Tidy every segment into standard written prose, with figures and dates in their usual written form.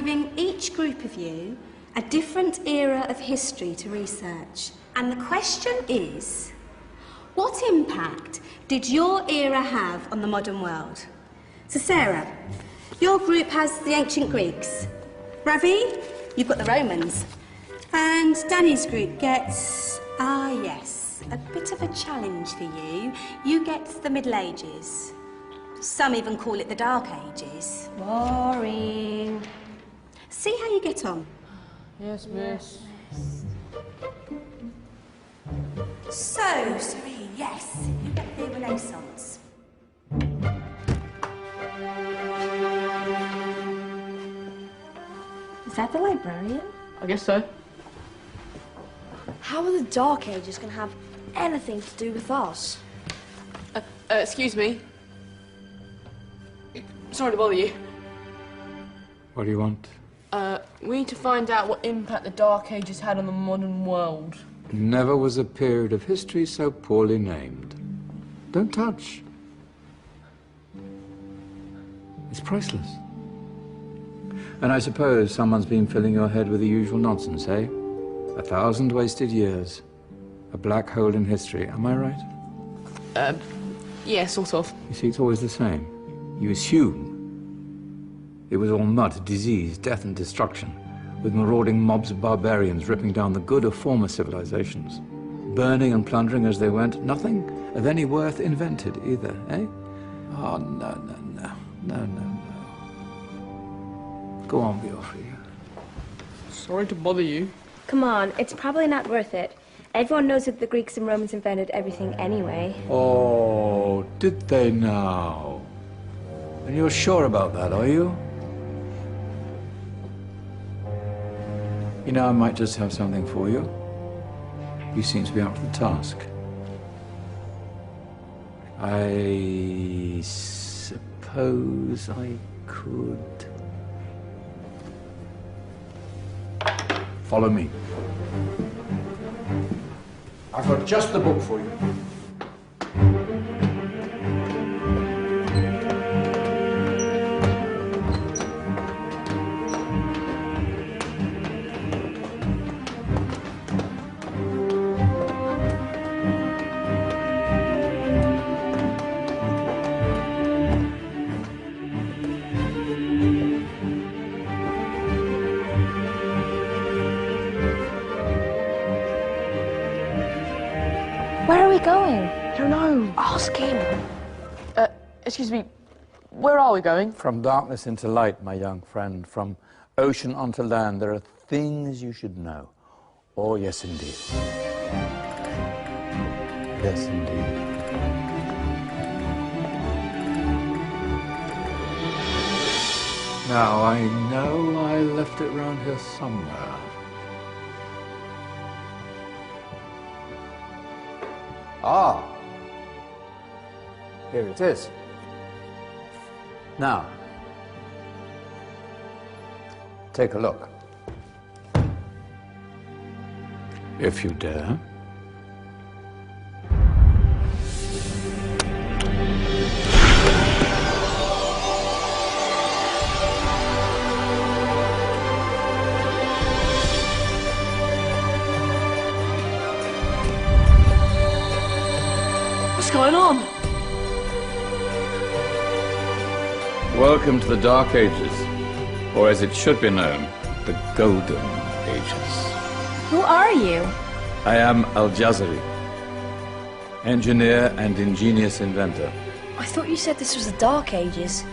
giving each group of you a different era of history to research. And the question is, what impact did your era have on the modern world? So Sarah, your group has the ancient Greeks. Ravi, you've got the Romans. And Danny's group gets, yes, a bit of a challenge for you. You get the Middle Ages. Some even call it the Dark Ages. Boring. See how you get on. Yes, miss. So, Serene, yes, you get the Renaissance. Is that the librarian? I guess so. How are the Dark Ages going to have anything to do with us? Excuse me. Sorry to bother you. What do you want? We need to find out what impact the Dark Ages had on the modern world. Never was a period of history so poorly named. Don't touch. It's priceless. And I suppose someone's been filling your head with the usual nonsense, eh? 1,000 wasted years. A black hole in history, am I right? Yeah, sort of. You see, it's always the same. You assume it was all mud, disease, death and destruction, with marauding mobs of barbarians ripping down the good of former civilizations, burning and plundering as they went. Nothing of any worth invented either, eh? Oh, no. Go on, Beofrey. Sorry to bother you. Come on, it's probably not worth it. Everyone knows that the Greeks and Romans invented everything anyway. Oh, did they now? And you're sure about that, are you? You know, I might just have something for you. You seem to be up to the task. I suppose I could... Follow me. I've got just the book for you. Where are we going? I don't know. Ask him. Excuse me. Where are we going? From darkness into light, my young friend. From ocean onto land, there are things you should know. Oh, yes, indeed. Yes, indeed. Now, I know I left it round here somewhere. Ah, here it is. Now, take a look. If you dare. What's going on? Welcome to the Dark Ages, or as it should be known, the Golden Ages. Who are you? I am Al-Jazari, engineer and ingenious inventor. I thought you said this was the Dark Ages.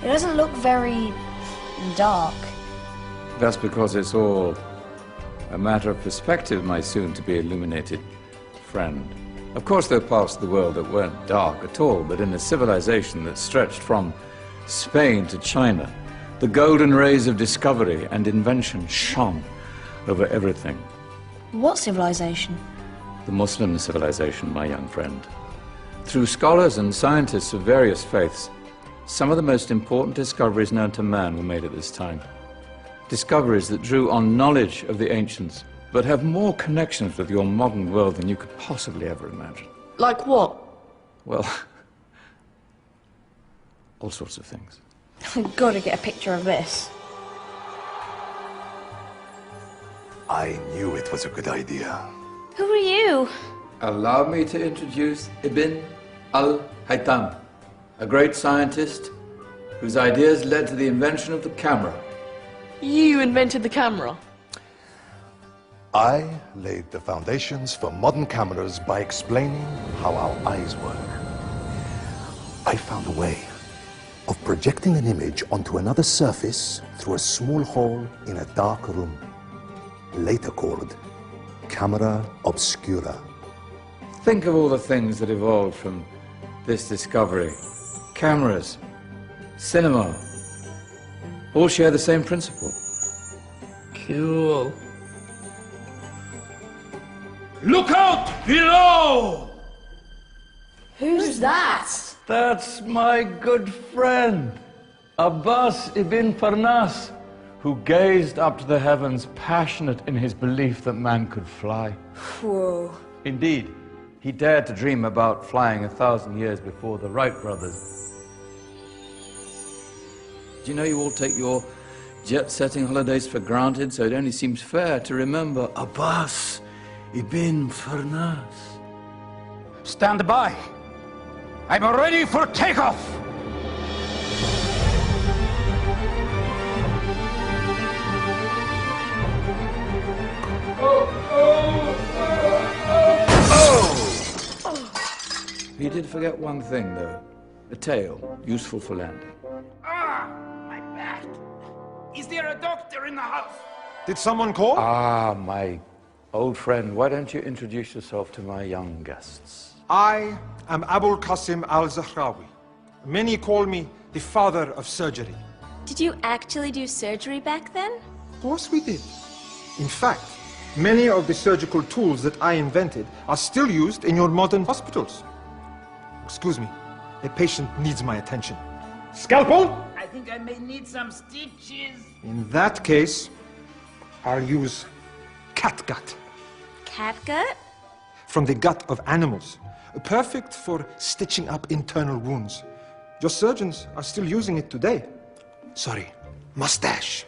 It doesn't look very... dark. That's because it's all a matter of perspective, my soon-to-be illuminated friend. Of course, there are parts of the world that weren't dark at all, but in a civilization that stretched from Spain to China, the golden rays of discovery and invention shone over everything. What civilization? The Muslim civilization, my young friend. Through scholars and scientists of various faiths, some of the most important discoveries known to man were made at this time. Discoveries that drew on knowledge of the ancients, but have more connections with your modern world than you could possibly ever imagine. Like what? Well, all sorts of things. I've got to get a picture of this. I knew it was a good idea. Who are you? Allow me to introduce Ibn al-Haytham, a great scientist whose ideas led to the invention of the camera. You invented the camera? I laid the foundations for modern cameras by explaining how our eyes work. I found a way of projecting an image onto another surface through a small hole in a dark room, later called camera obscura. Think of all the things that evolved from this discovery. Cameras, cinema, all share the same principle. Cool. Look out below! Who's that? That's my good friend, Abbas ibn Farnas, who gazed up to the heavens, passionate in his belief that man could fly. Whoa. Indeed, he dared to dream about flying 1,000 years before the Wright brothers. Do you know you all take your jet-setting holidays for granted, so it only seems fair to remember Abbas ibn Farnas? Stand by. I'm ready for takeoff. He did forget one thing, though. A tail, useful for landing. Ah, my back. Is there a doctor in the house? Did someone call? Ah, my old friend, why don't you introduce yourself to my young guests? I am Abul Qasim al-Zahrawi. Many call me the father of surgery. Did you actually do surgery back then? Of course we did. In fact, many of the surgical tools that I invented are still used in your modern hospitals. Excuse me, a patient needs my attention. Scalpel? I think I may need some stitches. In that case, I'll use catgut. Catgut? From the gut of animals. Perfect for stitching up internal wounds. Your surgeons are still using it today. Sorry, mustache.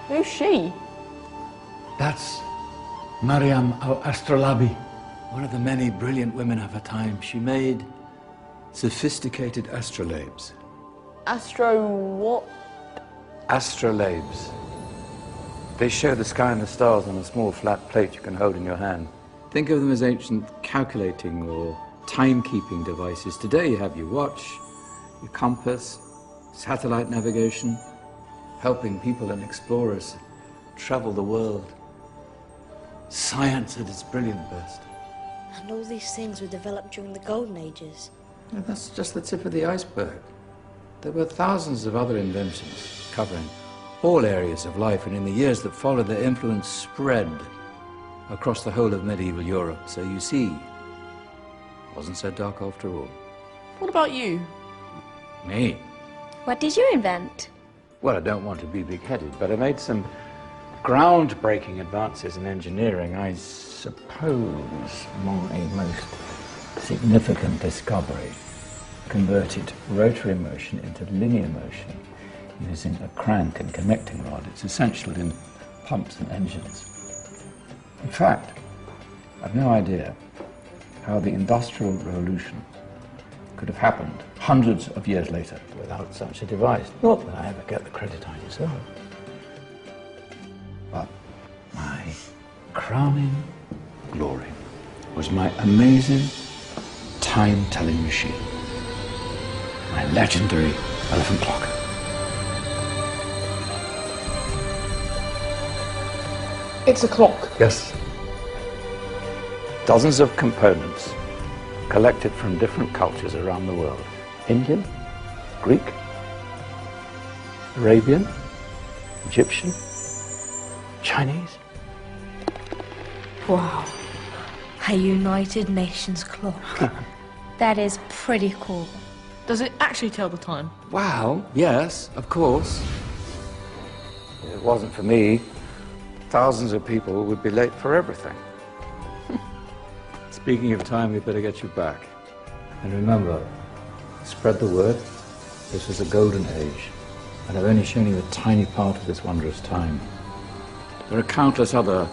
Who's she? That's Maryam al-Astrolabi, one of the many brilliant women of her time. She made sophisticated astrolabes. Astro what? Astrolabes. They show the sky and the stars on a small flat plate you can hold in your hand. Think of them as ancient calculating or timekeeping devices. Today you have your watch, your compass, satellite navigation, helping people and explorers travel the world. Science at its brilliant best. And all these things were developed during the Golden Ages. And that's just the tip of the iceberg. There were thousands of other inventions covering all areas of life, and in the years that followed, their influence spread across the whole of medieval Europe. So you see, it wasn't so dark after all. What about you? Me? What did you invent? Well, I don't want to be big-headed, but I made some groundbreaking advances in engineering. I suppose my most significant discovery converted rotary motion into linear motion using a crank and connecting rod. It's essential in pumps and engines. In fact, I've no idea how the Industrial Revolution could have happened hundreds of years later without such a device. Not that I ever get the credit I deserve. But my crowning glory was my amazing time-telling machine, my legendary elephant clock. It's a clock. Yes. Dozens of components collected from different cultures around the world. Indian, Greek, Arabian, Egyptian, Chinese. Wow. A United Nations clock. That is pretty cool. Does it actually tell the time? Wow, yes, of course. If it wasn't for me, thousands of people would be late for everything. Speaking of time, we better get you back. And remember, spread the word. This was a golden age, and I've only shown you a tiny part of this wondrous time. There are countless other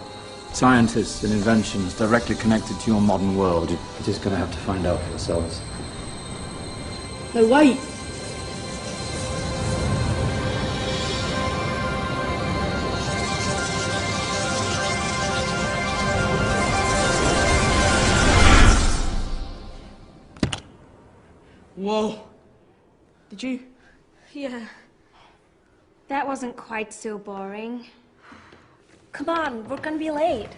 scientists and inventions directly connected to your modern world. You're just going to have to find out for yourselves. No, wait! Whoa. Did you? Yeah. That wasn't quite so boring. Come on, we're gonna be late.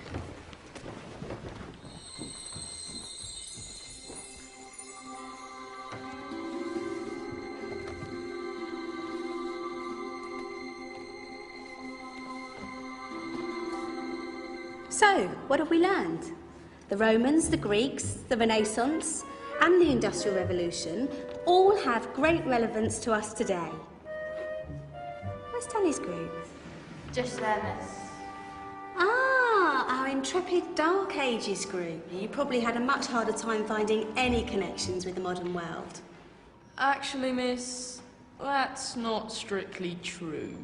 So, what have we learned? The Romans, the Greeks, the Renaissance, and the Industrial Revolution all have great relevance to us today. Where's Danny's group? Just there, miss. Ah, our intrepid Dark Ages group. You probably had a much harder time finding any connections with the modern world. Actually, miss, that's not strictly true.